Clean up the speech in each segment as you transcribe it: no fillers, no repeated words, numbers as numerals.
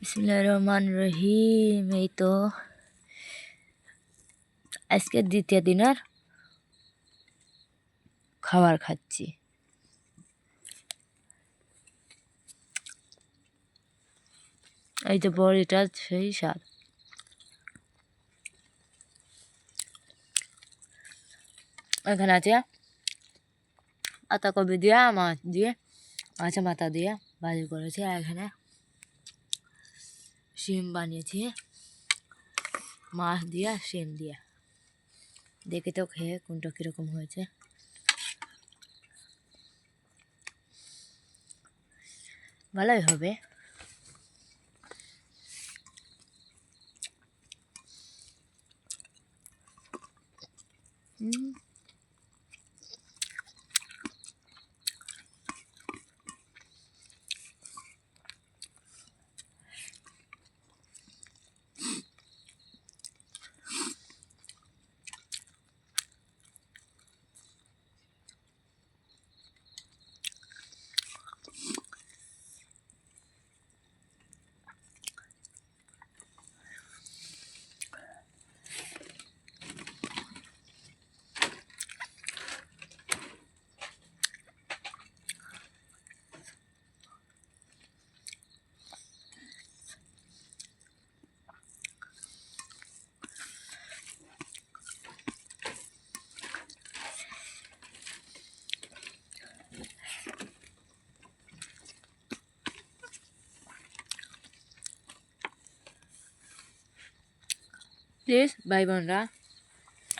বিসমিল্লাহির রহমানির রহিম। এই তো আজকে দ্বিতীয় দিনের খাবার খাচ্ছি। এই যে বড়িটা সেই স্বাদ। এখানে আছে পাতাকপি দিয়ে মাছ দিয়ে মাছের মাথা দিয়ে ভাজি করেছি। আর এখানে শিম বানিয়েছি মাছ দিয়ে শিম দিয়ে। দেখে তো খেয়ে কোনটা কীরকম হয়েছে। ভালোই হবে। প্লিজ ভাই বোনরা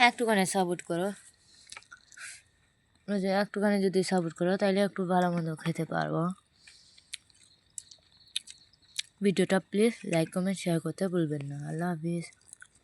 একটুখানি সাপোর্ট করো। একটুখানি যদি সাপোর্ট করো তাহলে একটু ভালো মন্দ খেতে পারবো। ভিডিওটা প্লিজ লাইক কমেন্ট শেয়ার করতে ভুলবেন না। আল্লাহ হাফিজ।